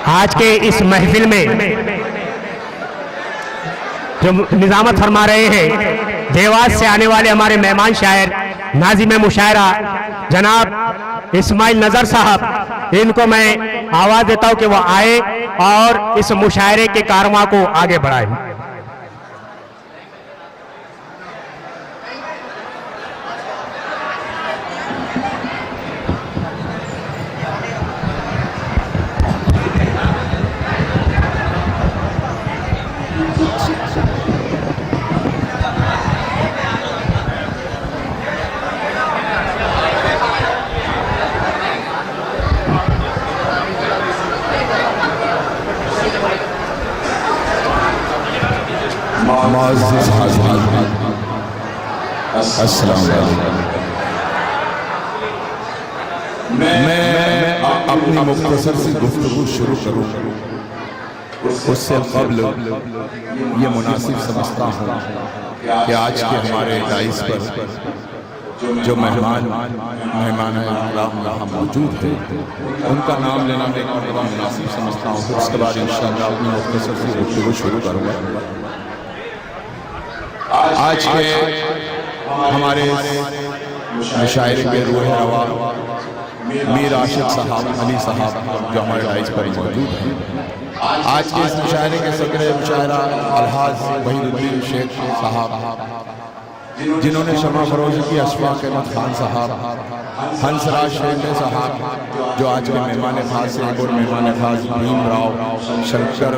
آج کے اس محفل میں جو نظامت فرما رہے ہیں دیواس سے آنے والے ہمارے مہمان شاعر ناظم مشاعرہ جناب اسماعیل نظر صاحب، ان کو میں آواز دیتا ہوں کہ وہ آئے اور اس مشاعرے کے کارواں کو آگے بڑھائیں۔ معزز حاضرین، السلام علیکم۔ میں اپنی مختصر سی گفتگو شروع کروں اس سے قبل یہ مناسب سمجھتا ہوں کہ آج کے ہمارے دائز پر جو مہمان اکرام یہاں موجود ہیں ان کا نام لینا میں بڑا مناسب سمجھتا ہوں، پھر اس کے بعد انشاءاللہ اپنی مختصر سی گفتگو شروع کروں گا۔ آج کے ہمارے مشاعرے کے روح روا میر عاشق صاحب علی صاحب جو ہمارے دائز پر موجود ہیں، آج کے اس مشاعرے کے صدر مشاعرہ الحاج وحید الدین شیخ صاحب، جنہوں نے شمع فروزی کی اشفاق احمد خان صاحب، ہنس راج شیخ صاحب جو آج کے مہمان خاص ہیں، اور مہمان خاص بھیم راؤ شنکر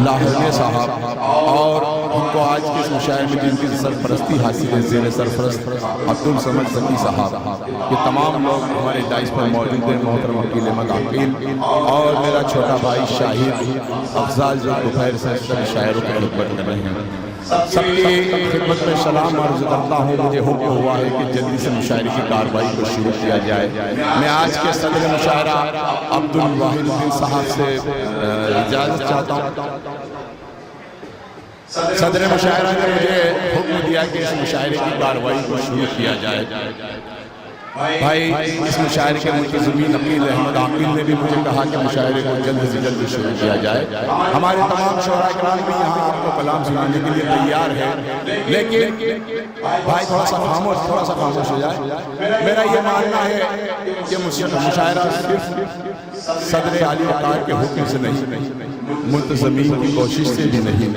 لاہوری صاحب، اور ان کو آج کے اس مشاعرے میں جن کی سرپرستی حاصل ہے زیر سرپرست عبدالصمد ذکی صاحب، یہ تمام لوگ ہمارے دائز پر موجود ہیں۔ محترم وکیل احمد عقیل اور میرا چھوٹا بھائی شاہد افضال جو دوپہر سے سب شاعروں کی خدمت کر رہے ہیں، سب کی خدمت میں سلام عرض کرتا ہوں۔ مجھے حکم ہوا ہے کہ جلدی سے مشاعرے کی کارروائی کو شروع کیا جائے۔ میں آج کے صدر مشاعرہ عبدالواحد الدین صاحب سے اجازت چاہتا ہوں۔ صدر مشاعرہ نے مجھے حکم دیا کہ اس مشاعرے کی کارروائی کو شروع کیا جائے۔ بھائی اس مشاعرے کے منتظمین وکیل احمد عقیل نے بھی مجھے کہا کہ مشاعرے کو جلد سے جلد شروع کیا جائے۔ ہمارے تمام شعراء کرام بھی یہاں آپ کو کلام سنانے کے لیے تیار ہے، لیکن بھائی تھوڑا سا خاموش ہو جائے۔ میرا یہ ماننا ہے کہ مشاعرہ صرف صدر عالی وقار کے حکم سے نہیں، منتظمین کی کوشش سے بھی نہیں،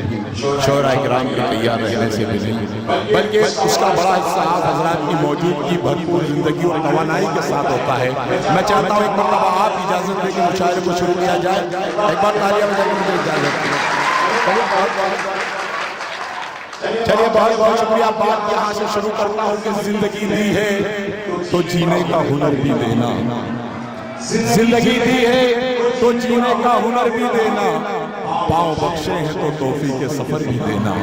شعراء کرام کے تیار رہنے سے بھی نہیں، بلکہ اس کا بڑا حصہ آپ حضرات کی موجودگی بھرپور زندگی اور توانائی کے ساتھ ہوتا ہے۔ میں چاہتا ہوں ایک مرتبہ آپ اجازت دیں کہ مشاعرے کو شروع کیا جائے۔ ایک بار تالیاں بجا کے مجھے اجازت دیں۔ چلیے بہت بہت شکریہ۔ بات یہاں سے شروع کرتا ہوں کہ زندگی دی ہے تو جینے کا ہنر بھی دینا، زندگی دی ہے تو جینے کا ہنر بھی دینا، پاؤں بخشے ہیں تو توفیق کے سفر بھی دینا،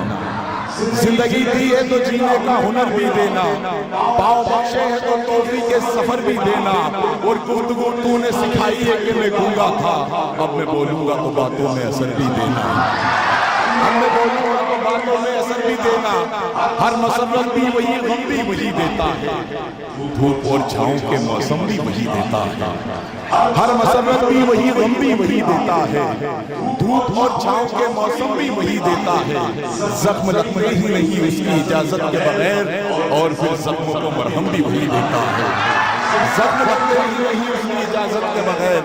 زندگی دی ہے تو جینے کا ہنر بھی دینا، پاؤں بخشے ہیں تو توفیق کے سفر بھی دینا، اور گفتگو تو نے سکھائی ہے کہ میں گونگا تھا، اب میں بولوں گا تو باتوں میں اثر بھی دینا، اب میں بولوں گا تو باتوں میں اثر بھی دینا، ہر مسرت بھی وہی غم بھی وہی دیتا ہے، دھوپ اور چھاؤں کے موسم بھی وہی دیتا ہے، ہر مسرت بھی وہی غم بھی وہی دیتا ہے، دھوپ اور چھاؤں کے موسم بھی وہی دیتا ہے، زخم لگتے ہی نہیں اس کی اجازت کے بغیر، اور پھر زخموں کو مرہم بھی وہی دیتا ہے، زخم لگتے ہی نہیں اس کی اجازت کے بغیر،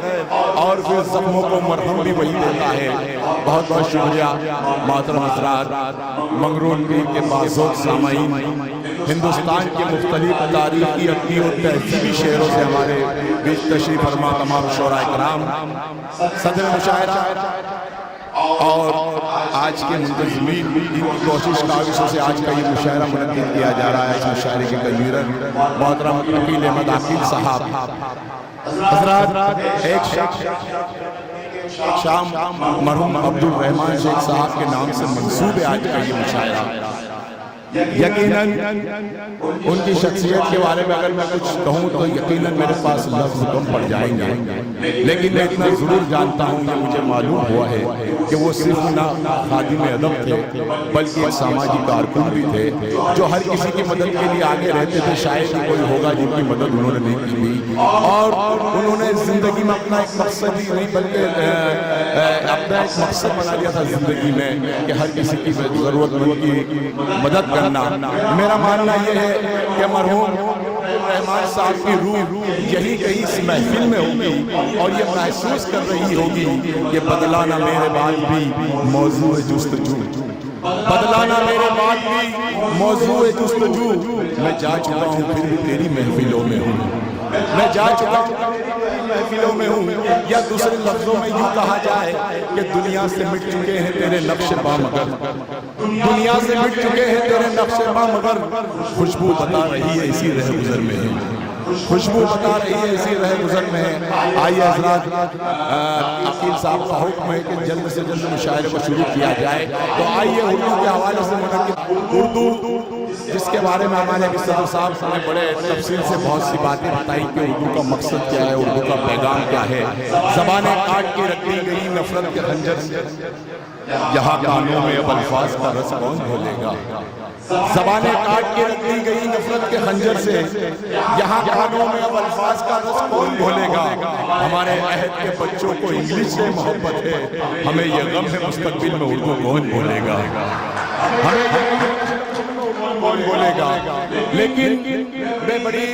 اور پھر زخموں کو مرہم بھی وہی دیتا ہے۔ بہت بہت شکریہ محترم حضرات، منگرون پیر کے بازوق سامعین، ہندوستان کے مختلف تاریخی عقلی اور تہذیبی شہروں سے ہمارے بیچ تشریف فرما تمام شعراء کرام، صدر مشاعرہ اور آج کے منتظمین، ان کی کوشش کاوشوں سے آج کا یہ مشاعرہ منعقد کیا جا رہا ہے۔ اس مشاعرے کے کنوینر محترم وکیل احمد عقیل صاحب، حضرات ایک شام مرحوم عبدالرحمان شیخ صاحب کے نام سے منسوب ہے آج کا یہ مشاعرہ۔ یقیناً ان کی شخصیت کے بارے میں اگر میں کچھ کہوں تو یقیناً میرے پاس لفظ کم پڑ جائیں گے، لیکن میں اتنا ضرور جانتا ہوں، یہ مجھے معلوم ہوا ہے کہ وہ صرف نہ خادم ادب تھے بلکہ ایک سماجی کارکن بھی تھے جو ہر کسی کی مدد کے لیے آگے رہتے تھے۔ شاید ہی کوئی ہوگا جن کی مدد انہوں نے نہیں کی تھی، اور انہوں نے زندگی میں اپنا ایک مقصد ہی نہیں بلکہ اپنا ایک مقصد بنا لیا تھا زندگی میں کہ ہر کسی کی ضرورت مند کی مدد کرنا۔ میرا ماننا یہ ہے کہ مرحوم رحمان صاحب کی روح یہی کہیں اس محفل میں ہوگی اور یہ محسوس کر رہی ہوگی کہ بدلانا میرے بعد بھی موضوع جستجو، بدلانا میرے بعد بھی موضوع جستجو۔ میں جا چکا ہوں پھر بھی تیری محفلوں میں ہوں، میں جا چکا ہوں تیری محفلوں میں ہوں، یا دوسرے لفظوں میں یوں کہا جائے کہ دنیا سے مٹ چکے ہیں تیرے نقش پا مگر، دنیا سے مٹ چکے ہیں تیرے نقش پا مگر، خوشبو بتا رہی ہے اسی رہ گزر میں ہے، خوشبو بتا رہی ہے اسی رہ گزر میں ہے۔ آئیے حضرات، عقیل صاحب کا حکم ہے کہ جلد سے جلد مشاعرے کو شروع کیا جائے، تو آئیے اردو کے حوالے سے منعقد اردو، جس کے بارے میں ہمارے صدر صاحب نے بڑے تفصیل سے بہت سی باتیں بتائی کہ اردو کا مقصد کیا ہے، اردو کا پیغام کیا ہے۔ زبانیں کاٹ کے رکھی گئی نفرت کے خنجر سے، یہاں کانوں میں اب الفاظ کا رس کون گھولے گا، زبانیں کاٹ کے رکھی گئی نفرت کے خنجر سے، یہاں کانوں میں اب الفاظ کا رس کون گھولے گا۔ ہمارے عہد کے بچوں کو انگلش سے محبت ہے، ہمیں یہ غم ہے مستقبل میں اردو کون بولے گا، ہمیں یہ کون بولے گا۔ لیکن میں بڑی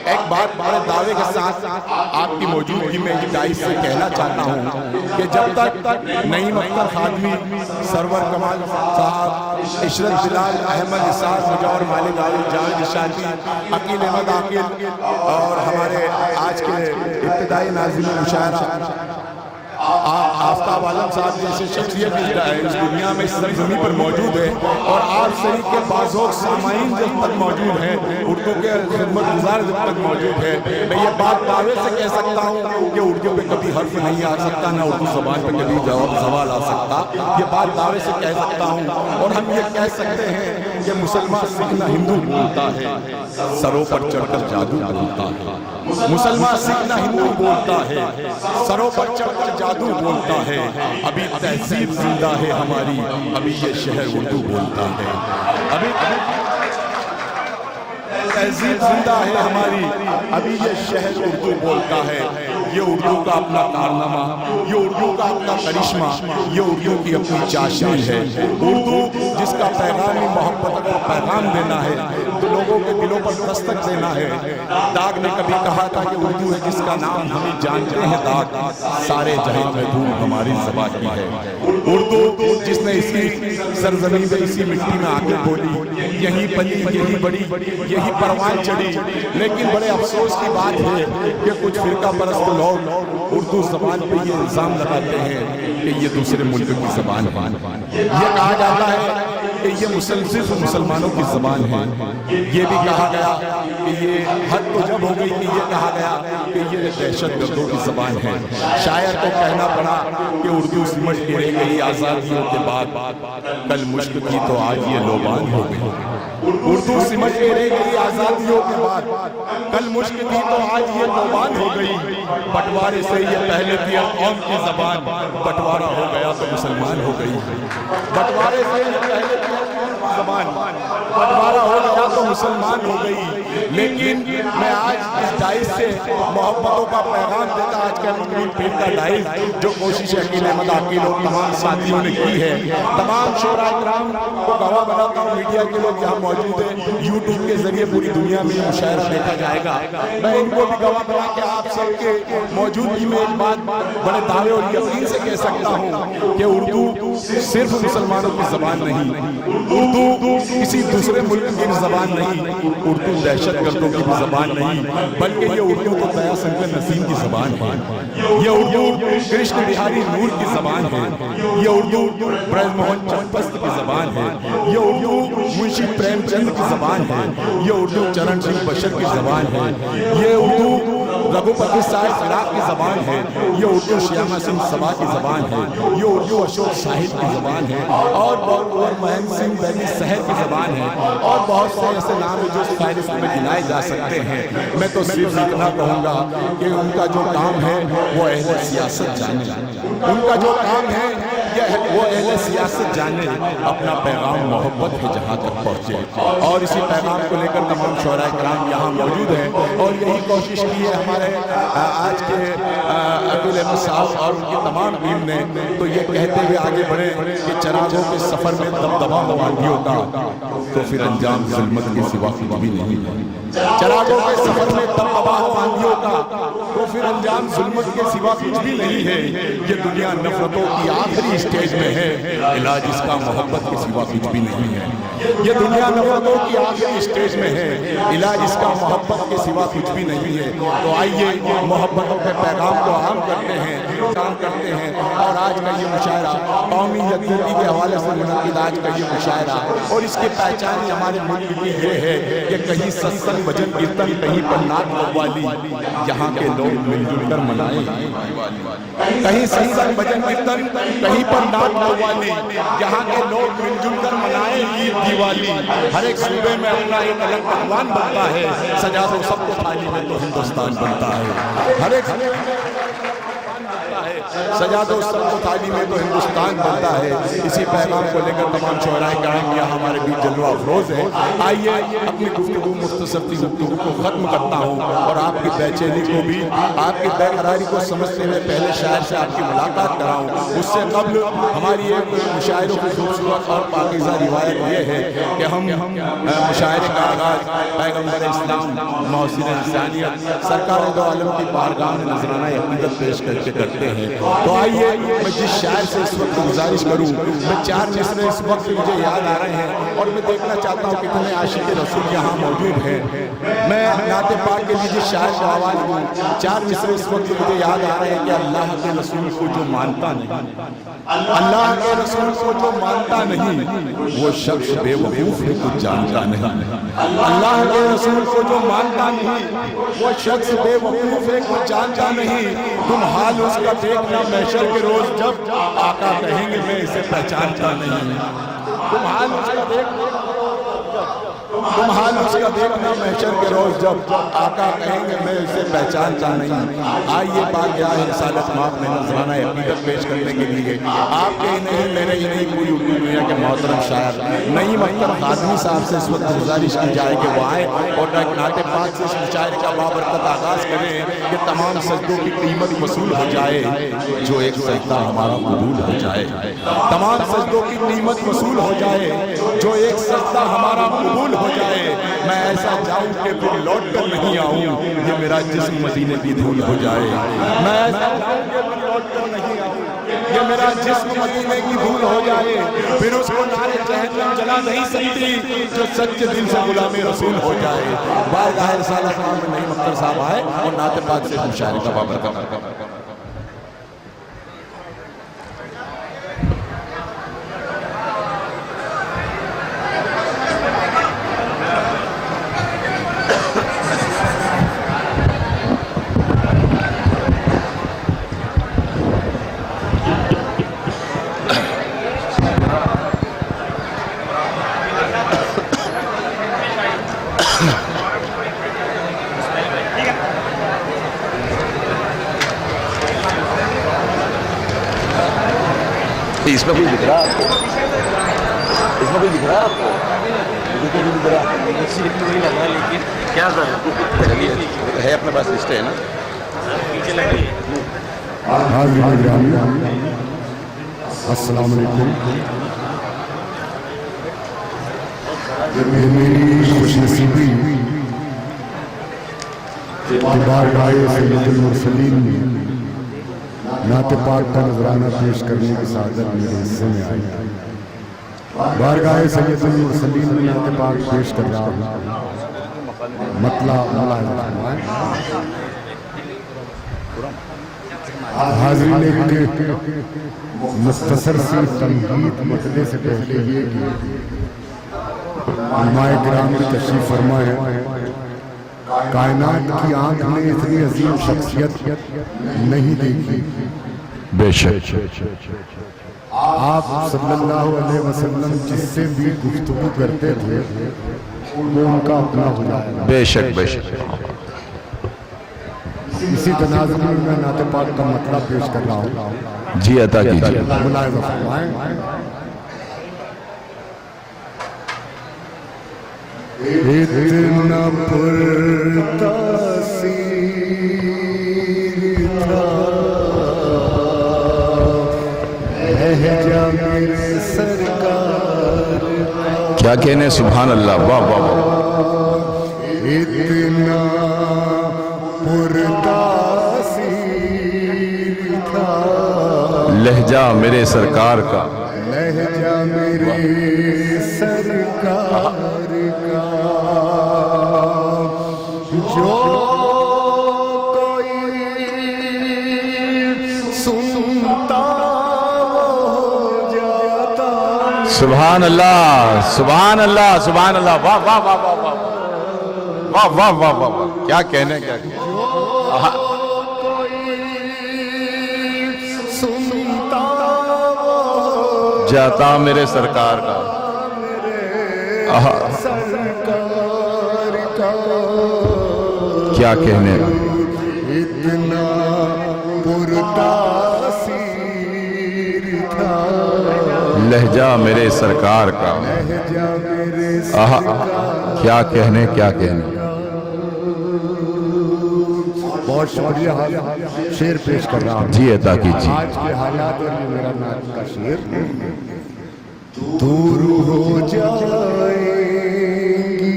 ایک بات بڑے دعوے کے ساتھ آپ کی موجودگی میں ڈائس سے کہنا چاہتا ہوں کہ جب تک نعیم اختر خادمی، سرور کمال صاحب، عشرت بلال، احمد اسحاق، مجاور مالک علی، جاوید اشاقی، عقیل احمد عاقل اور ہمارے آج کے ابتدائی ناظرین مشاعرہ آفتاب عالم صاحب جیسے شخصیت اس دنیا میں اس سرزمین پر موجود ہے، اور آپ سری کے بازوق سامعین جب تک موجود ہیں، اردو کے خدمت گزار جب تک موجود ہے، میں یہ بات دعوے سے کہہ سکتا ہوں کہ اردو پہ کبھی حرف نہیں آ سکتا، نہ اردو زبان پہ کبھی زوال آ سکتا۔ یہ بات دعوے سے کہہ سکتا ہوں، اور ہم یہ کہہ سکتے ہیں کہ مسلمان سکھ نہ ہندو بولتا ہے، سروں پر چڑھ کر جادو بولتا ہے، مسلمان سکھ نہ ہندو بولتا ہے، سروں پر چڑھ کر جادو بولتا ہے۔ ابھی تہذیب زندہ ہے ہماری، ابھی یہ شہر اردو بولتا ہے، ابھی تہذیب زندہ ہے ہماری، ابھی یہ شہر اردو بولتا ہے۔ یہ اردو کا اپنا کارنامہ، یہ اردو کا اپنا کرشمہ، یہ اردو کی اپنی چاشنی ہے۔ اردو جس کا پیغام محبت کا پیغام دینا ہے، لوگوں کے دلوں پر دستک دینا ہے۔ داغ نے کبھی کہا تھا کہ اردو ہے جس کا نام ہم جانتے ہیں داغ، سارے جہاں میں دھوم ہماری زبان کی ہے۔ اردو جس نے اسی سرزمین میں اسی مٹی میں آگے بولی، یہی پلی، یہی بڑی، یہی پروان چڑھی۔ لیکن بڑے افسوس کی بات ہے کہ کچھ فرقہ پرست لوگ اردو زبان پہ یہ الزام لگاتے ہیں کہ یہ دوسرے ملک کی زبان ہے۔ یہ کہا جاتا ہے کہ یہ صرف مسلمانوں کی زبان ہے۔ یہ بھی کہا گیا کہ یہ حد تو جب ہو گئی کہ یہ کہا گیا کہ یہ دہشت گردوں کی زبان ہے۔ شاعر کو کہنا پڑا کہ اردو سمجھ کے رہ گئی آزادیوں کے بعد، کل مشک کی تو آج یہ لوبان ہو گئی۔ اردو سمجھ کے رہ گئی آزادیوں کے بعد، کل مشک تھی تو آج یہ لوبان ہو گئی۔ بٹوارے سے یہ پہلے تھی قوم کی زبان، بٹوارہ ہو گیا تو مسلمان ہو گئی۔ بٹوارے سے یہ پہلے تھی زبان، بٹوارہ ہو گیا تو مسلمان ہو گئی۔ لیکن میں آج اس ڈائس سے محبتوں کا پیغام دیتا، آج کا مغرب پیر کا ڈائس جو کوشش عقیل احمد عاقل اور تمام ساتھیوں نے کی ہے، تمام شعراء کرام کو گواہ بناتا ہوں، میڈیا کے لوگ یہاں موجود ہیں، یوٹیوب کے ذریعے پوری دنیا میں یہ مشاعرہ دیکھا جائے گا۔ میں ان کو بھی گواہ بنا کے آپ سب کے موجودگی میں ایک بات بڑے دعوے اور یقین سے کہہ سکتا ہوں کہ اردو صرف مسلمانوں کی زبان نہیں، اردو کسی دوسرے ملک کی زبان نہیں، اردو دہشت گردوں کی زبان نہیں، بلکہ یہ اردو تو دیا شنکر نسیم کی زبان ہے، یہ اردو کرشن بہاری نور کی زبان ہے، یہ اردو برج موہن چنپست کی زبان ہے، یہ اردو منشی پریم چند کی زبان ہے، یہ اردو چرن سنگھ بشر کی زبان ہے، یہ اردو رگھوپتی صاحب عراق کی زبان ہے، یہ اردو شیامہ سنگھ سبا کی زبان ہے، یہ اردو اشوک شاہد کی زبان ہے، اور مہند سنگھ بیگی سہر کی زبان ہے، اور بہت سے ایسے نام ہیں جو اس فہرست میں گنائے جا سکتے ہیں۔ میں تو صرف اتنا کہوں گا کہ ان کا جو کام ہے وہ اہل سیاست جانے، ان کا جو کام ہے وہ اہل سیاست جانے، اپنا پیغام محبت ہے جہاں تک پہنچے، اور اسی پیغام کو لے کر تمام شعراء کرام یہاں موجود ہیں، اور یہی کوشش کی ہے ہمارے آج کے عقیل احمد صاحب اور ان کی تمام ٹیم نے، تو یہ کہتے ہوئے آگے بڑھے کہ چراغوں کے سفر میں دبدبا مواندیوں کا تو پھر انجام ظلمت کے سوا کچھ بھی نہیں ہے۔ چراغوں کے سفر میں دبدبا مواندیوں کا تو پھر انجام ظلمت کے سوا کچھ بھی نہیں ہے۔ یہ دنیا نفرتوں کی آخری سٹیج میں ہے، علاج اس کا محبت کے سوا کچھ بھی نہیں ہے۔ یہ دنیا نفرتوں کی آخری سٹیج میں ہے، علاج اس کا محبت کے سوا کچھ بھی نہیں ہے۔ تو آئیے محبتوں کے پیغام کو عام کرتے ہیں، کام کرتے ہیں، اور آج کا یہ مشاعرہ قومی یکجہتی کے حوالے سے منعقد آج کا یہ مشاعرہ، اور اس کی پہچان ہی ہمارے ملک کی یہ ہے کہ کہیں ستسنگ بھجن کیرتن، کہیں پر نعت قوالی، یہاں کے لوگ مل جل کر منائیں دیوالی۔ کہیں ستسنگ بھجن کیرتن، کہیں پر نعت قوالی، یہاں کے لوگ مل جل کر منائیں عید دیوالی۔ ہر ایک صوبے میں اپنا ایک الگ پکوان بنتا ہے، سجا دو سب کو تھالی میں تو ہندوستان بنتا ہے۔ ہر ایک سجا دو سب کو تھالی میں تو ہندوستان بنتا ہے۔ اسی پیغام کو لے کر تمام شعراء کرام یہاں ہمارے بیچ جلوہ افروز ہے۔ آئیے اپنی گفتگو مختصر سی گفتگو کو ختم کرتا ہوں، اور آپ کی بے چینی کو بھی، آپ کی بے قراری کو سمجھتے ہوئے پہلے شاعر سے آپ کی ملاقات کراؤں۔ اس سے قبل ہماری ایک مشاعروں کی خوبصورت اور پاکیزہ روایت یہ ہے کہ ہم مشاعرے کا آغاز پیغمبر اسلام محسن انسانیت سرکار دو عالم کی بارگاہ میں نذرانہ عقیدت پیش کر کے کرتے ہیں۔ تو آئیے میں جس شاعر سے اس وقت گزارش کروں، میں 4 مصرے اس وقت مجھے یاد آ رہے ہیں، اور میں دیکھنا چاہتا ہوں کتنے عاشق رسول یہاں موجود ہیں۔ میں نعت پاک کے لیے جس شاعر کو آواز دوں، 4 مصرے اس وقت مجھے یاد آ رہے ہیں کہ اللہ کے رسول کو جو مانتا نہیں، اللہ کے رسول کو جو مانتا نہیں، وہ شخص بے وقوف ہے کچھ جانتا نہیں۔ اللہ کے رسول کو جو مانتا نہیں، وہ شخص بے وقوف ہے کچھ جانتا نہیں۔ تم حال اس کا دیکھنا محشر کے روز جب آقا کہیں گے میں اسے پہچانتا نہیں۔ تم حال اس کا دیکھنا محشر کے روز جب آقا کہیں گے میں اسے پہچانتا نہیں۔ آئیے بارگاہ رسالت مآب میں نذرانہ عقیدت پیش کرنے کے لیے آپ کے ہی نہیں، میرے ہی نہیں، پوری اردو دنیا کے محترم شاعر نعیم اختر خادمی صاحب سے اس وقت گزارش کی جائے کہ وہ آئے اور نعت پاک سے اس مشاعرے کا بابرکت آغاز کریں کہ تمام سجدوں کی قیمت وصول ہو جائے، جو ایک سجدہ ہمارا قبول ہو جائے۔ تمام سجدوں کی قیمت وصول ہو جائے، جو ایک سجدہ ہمارا قبول ہو جائے۔ میں ایسا جاؤں کہ پھر لوٹ کر نہیں آؤں، یہ میرا جسم مدینے کی دھول ہو جائے۔ میں ایسا جاؤں کہ پھر لوٹ کر نہیں آؤں، یہ میرا جسم مدینے کی دھول ہو جائے۔ پھر اس کو نار جہنم جلا نہیں سکتی، جو سچے دل سے غلام رسول ہو جائے۔ بارگاہ رسالت مآب میں نعیم اختر صاحب آئے اور نعت پاک سے مشاعرے کا بابرکت۔ اس میں کوئی دکھ رہا ہے آپ کو؟ اس میں کوئی دکھ رہا ہے آپ کو؟ بالکل نہیں دکھ رہا، لیکن کیا چلیے ہے اپنے پاس لسٹ ہے نا؟ پیچھے لگے حاضرین گرامی، السلام علیکم۔ یہ میری خوش نصیبی کہ بارگاہ سید المرسلین میں نعت پاک کا نذرانہ پیش کرنے کی سعادت میرے حصے میں آئی۔ بارگاہ سید المرسلین میں نعت پاک پیش کر رہا ہوں۔ مطلب حاضرین ایک مختصر سی تمہید مطلع سے پہلے یہ کہ علماء کرام کی تشریف فرما ہے کائنات کی آنکھ نے اتنی عظیم شخصیت نہیں دیکھی. بے شک آپ صلی اللہ علیہ وسلم جس سے بھی گفتگو کرتے تھے وہ ان کا اپنا ہو جائے. بے شک بے شک. اسی تناظر میں میں نعت پاک کا مطلب پیش کر رہا ہوں. جی عطا کیجیے. ملاحظہ فرمائیں. اتنا پرتاثیر تھا لہجہ میرے سرکار. کیا کہنے سبحان اللہ. واہ واہ واہ. اتنا پرتاثیر تھا لہجہ میرے سرکار کا. لہجہ میرے سرکار کا جو کوئی سنتا ہو جاتا. سبحان اللہ سبحان اللہ سبحان اللہ. واہ واہ واہ واہ واہ واہ واہ واہ واہ واہ. کیا کہنے کیا کہنے. سنتا جاتا میرے سرکار کا. سرکار کا کیا کہنے. اتنا پرتاثیر تھا لہجہ میرے سرکار کا. لہجہ میرے کیا کہنے کیا کہنے. بہت شکریہ. شعر پیش کر رہا ہوں. جی عطا کیجیے. آج کے حالات اور یہ میرا نعت کا شعر. دور ہو جائیں گی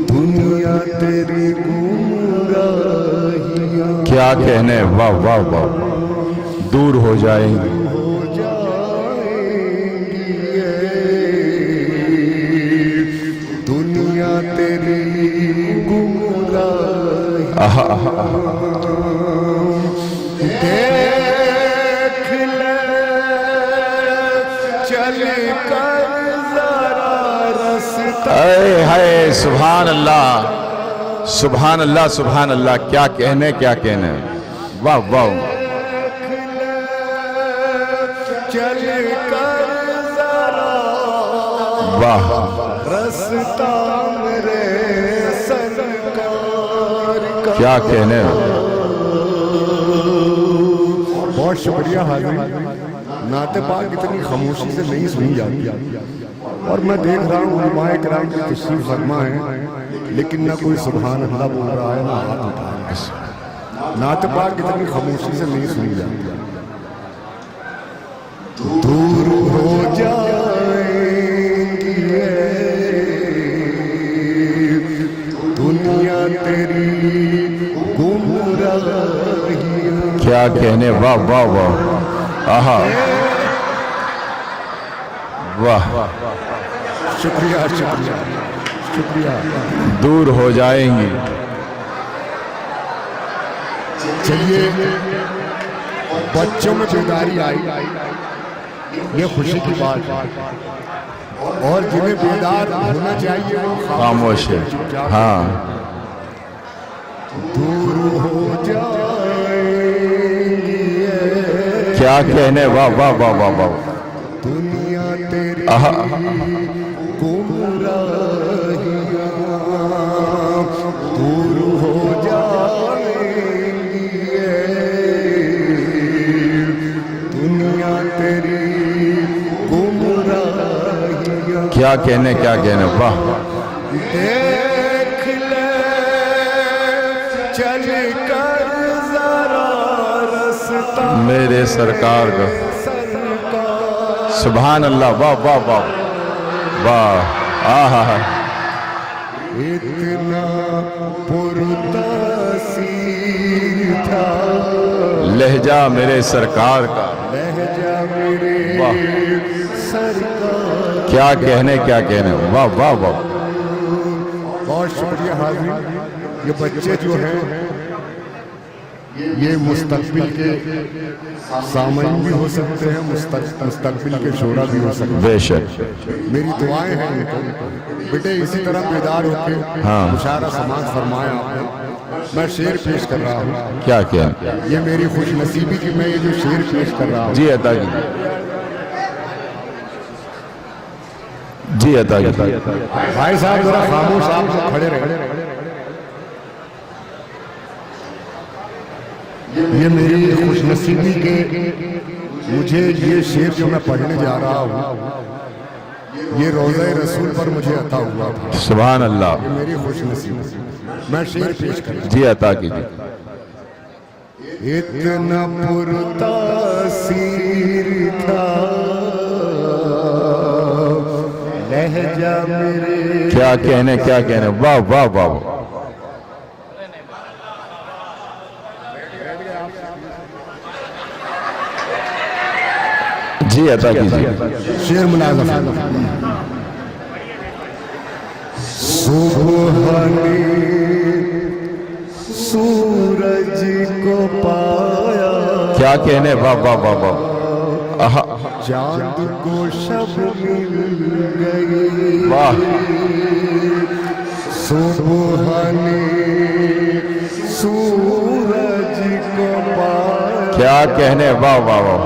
دنیا تیری گمراہیاں. کیا کہنے. واہ واہ واہ. دور ہو جائیں گے ہو جائیں گی دنیا تیری گمراہیاں. دیکھ لے چل کر ذرا رستہ. اے ہائے سبحان اللہ سبحان اللہ سبحان اللہ. کیا کہنے کیا کہنے. واہ واہ. چل کر ذرا واہ. رستہ میرے سرکار کا. کیا کہنے. بہت شکریہ حاضرین. نعت پاک اتنی خاموشی سے نہیں سنی جاتی اور میں دیکھ رہا ہوں علماء کرام کی تشریف فرما ہے لیکن نہ کوئی سبحان اللہ بول رہا ہے نہ ہاتھ اٹھا رہا ہے. نعت پاک اتنی خاموشی سے نہیں سنی جاتی. دور ہو جائیں گی دنیا تیری گمراہیاں. کیا کہنے. واہ واہ واہ. آہا واہ. شکریہ شکریہ شکریہ. دور ہو جائیں گی. چلیے بچوں میں بیداری آئی یہ خوشی کی بات ہے اور جنہیں بیدار ہونا چاہیے وہ خاموش ہے. ہاں. دور ہو جائیں گی کیا کہنے. واہ واہ واہ واہ واہ. دنیا تیری آہا. گمراہیاں. دور ہو جائیں گی دنیا تیری گمراہیاں. کیا کہنے کیا کہنے. واہ. دیکھ لے چل کر ذرا رستہ میرے سرکار کا. سبحان اللہ. واہ واہ واہ واہ. آہا. اتنا پرتاثیر تھا لہجہ میرے سرکار کا. لہجہ میرے سرکار. کیا کہنے کیا کہنے. واہ واہ واہ. بہت شکریہ حاضرین. یہ بچے جو ہیں یہ مستقبل کے سامعین بھی ہو سکتے ہیں، مستقبل کے شعراء بھی ہو سکتے ہیں۔ بے شک میری دعائیں ہیں ان کو، بیٹے اسی طرح بیدار ہو کے مشاعرہ سماعت فرمائیں آپ نے۔ میں شعر پیش کر رہا ہوں، کیا کیا یہ میری خوش نصیبی کہ میں یہ جو شعر پیش کر رہا ہوں جی عطا کیجیے، جی عطا کیجیے۔ بھائی صاحب ذرا خاموش آپ سے کھڑے رہے۔ یہ میری خوش نصیبی کہ مجھے یہ شعر جو میں پڑھنے جا رہا ہوں یہ روضہ رسول پر مجھے عطا ہوا تھا۔ سبحان اللہ، یہ میری خوش نصیبی، میں شعر پیش کر رہا ہوں۔ جی عطا کیجیے۔ اتنا پرتاثیر تھا لہجہ میرے، کیا کہنے کیا کہنے، واہ واہ واہ واہ۔ جی عطا کیجیے۔ شعر ملازم۔ صبح نے سورج کو پایا، کیا کہنے، واہ واہ واہ واہ۔ چاند کو شب مل گئی، واہ، صبح نے سورج کو پایا، کیا کہنے، واہ واہ واہ۔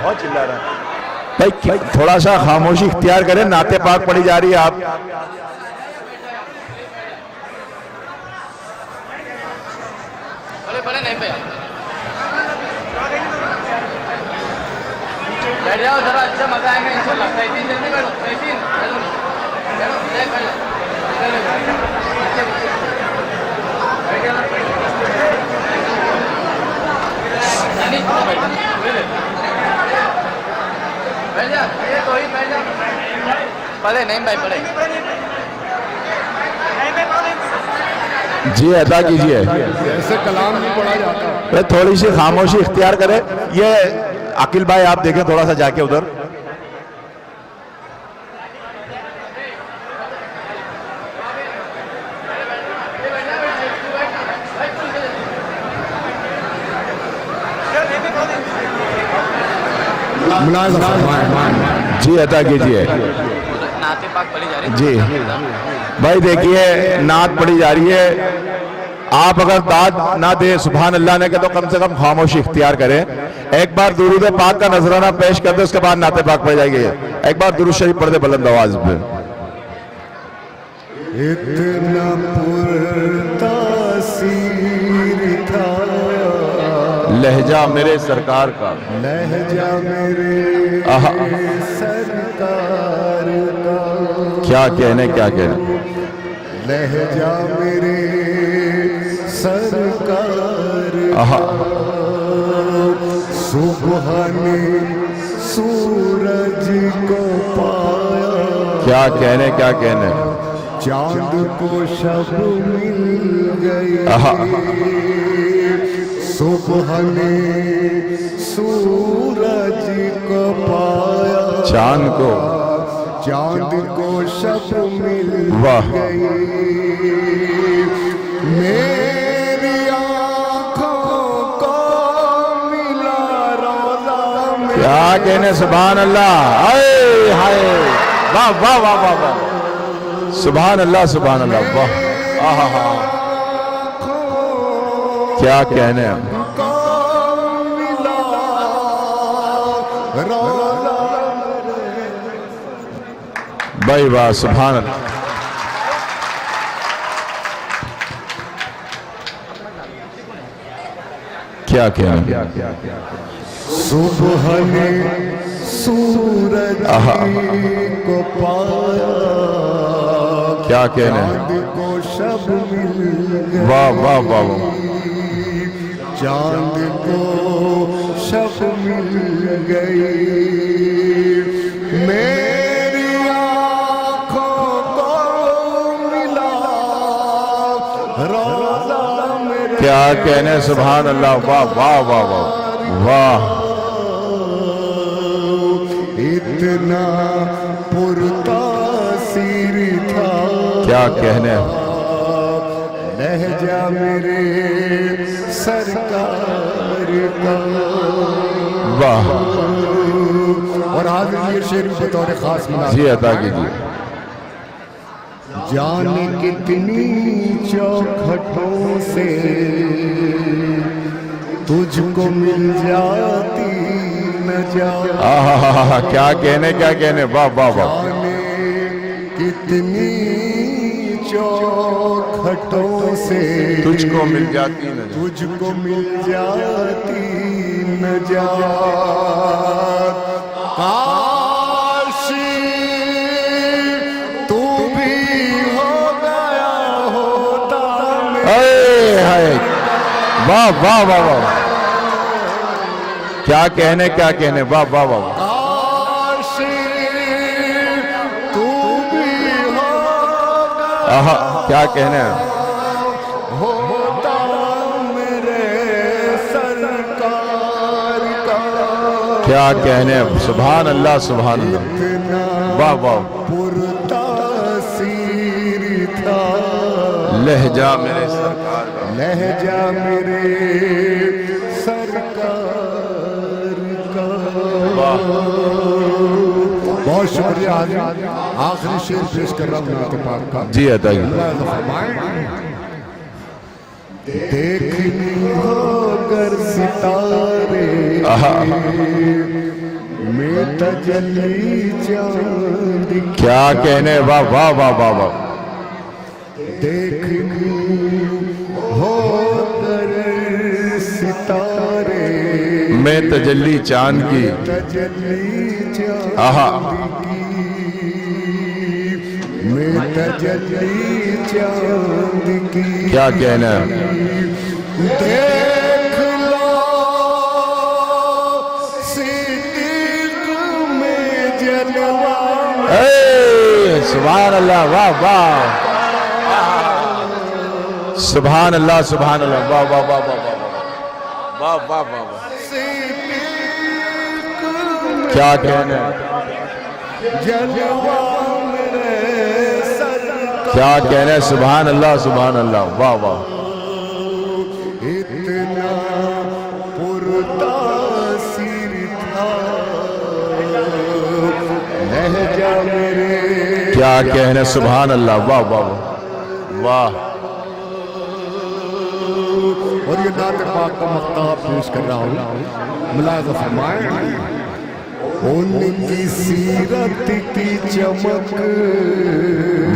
بہت چلا رہا ہے بھائی، تھوڑا سا خاموشی اختیار کریں، نعت پاک پڑھی جا رہی ہے۔ آپ بیٹھ جاؤ ذرا، اچھا مزہ آئے گا انشاءاللہ۔ تیسین جلدی بیٹھو، تیسین پڑھے نہیں بھائی، پڑھے۔ جی عطا کیجیے۔ ایسے کلام نہیں پڑھا جاتا۔ تھوڑی سی خاموشی اختیار کریں۔ یہ عقیل بھائی آپ دیکھیں تھوڑا سا جا کے ادھر۔ جی عطا کیجیے۔ نعت پاک پڑھی جا رہی ہے۔ جی بھائی دیکھیے، نعت پڑھی جا رہی ہے، آپ اگر داد نہ دیں سبحان اللہ نے کہ تو کم سے کم خاموشی اختیار کریں۔ ایک بار درود پاک کا نذرانہ پیش کر دیں، اس کے بعد نعت پاک پڑھ جائے گی۔ ایک بار درود شریف پڑھ دیں بلند آواز پہ۔ اتنا پرتاثیر تھا لہجہ میرے سرکار کا، لہجہ میرے سرکار کا، کیا کہنے کیا کہنے۔ لہجہ میرے سرکار کا، صبح نے سورج کو پایا، کیا کہنے کیا کہنے۔ چاند کو شب مل گئی، صبح نے سورج کو پایا، چاند کو شب مل واہ، گئی، میری آنکھوں کو ملا روضہ میں، کیا کہنے سبحان اللہ، ہائے ہائے، واہ واہ واہ واہ واہ، سبحان اللہ سبحان اللہ، واہ آہا ہا، کیا کہنے۔ بھائی واہ سبحان اللہ۔ کیا کہنے۔ صبح نے سورج کو پایا، کیا کہنے۔ چاند کو شب مل گئی، واہ واہ واہ واہ، چاند کو شب مل گئی، میری آنکھوں کو ملا روضہ میرے، کیا کہنے سبحان اللہ، واہ واہ واہ واہ واہ، اتنا پرتاثیر تھا کیا کہنے۔ لہجہ میرے سرکار کا. واہ اور حاضر یہ شعر بطور خاص ملا جی عطا کیجیے. جانے کتنی چوکھٹوں سے تجھ کو مل جاتی نجات. کیا کہنے کیا کہنے. واہ واہ واہ. جانے کتنی چوکھٹوں سے تجھ کو مل جاتی نجات. تجھ کو مل جاتی نجات. کاش تو بھی ہو گیا ہوتا ہائے. واہ واہ واہ واہ. کیا کہنے کیا کہنے. واہ واہ واہ. کاش تو بھی ہو آہا کیا کہنے ہیں. ہوتا میرے سرکار کا. کیا کہنے ہیں. سبحان اللہ سبحان اللہ. واہ واہ. پرتاثیر تھا لہجہ میرے سرکار کا. لہجہ میرے سرکار کا. بہت شکریہ. آخری شعر پیش کر رہا ہوں نعت پاک کا. جی عطا کیجیے. دیکھنی ہو گر ستارے میں تجلی چاند کی. کیا کہنے. واہ واہ واہ واہ واہ. دیکھنی ہو گر ستارے میں تجلی چاند کی. تجلی چاند آہا میں تجلی چاند کی. کیا کہنا ہے. دیکھ لو صدیق میں جلوہ. سبحان اللہ. واہ واہ. سبحان اللہ سبحان اللہ. واہ واہ واہ واہ واہ واہ واہ واہ. صدیق کیا کہنے. جلوہ میرے سرکار. کیا کہنے. سبحان اللہ سبحان اللہ. واہ واہ. اتنا پرتاثیر تھا لہجہ میرے. کیا کہنے. سبحان اللہ. واہ واہ واہ واہ. اور یہ نعت پاک کا مختاب پیش کر رہا ہوں. ملاحظہ فرمائیں. ان کی سیرت کی چمک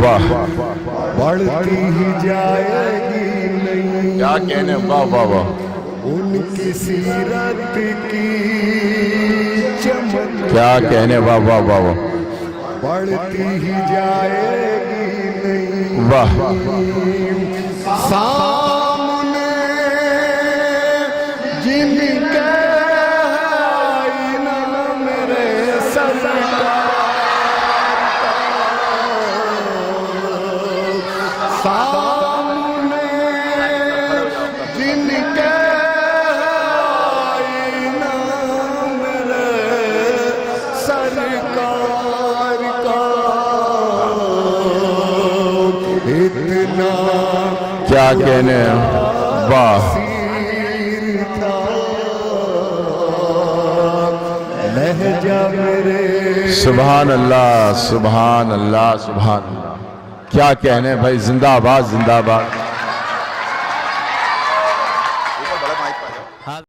واہ. بڑھتی ہی جائے گی نہیں. کیا کہنے. واہ واہ واہ. ان کی سیرت کی چمک کیا کہنے. واہ واہ واہ واہ. بڑھتی ہی جائے گی نہیں. واہ. سامنے جن کے آئینہ میرے سرکار. سامنے جن کے آئینہ میرے سرکار کا. اتنا کیا کہنے. واہ. لہجہ میرے. سبحان اللہ سبحان اللہ سبحان اللہ. کیا کہنے بھائی. زندہ آباد زندہ آباد.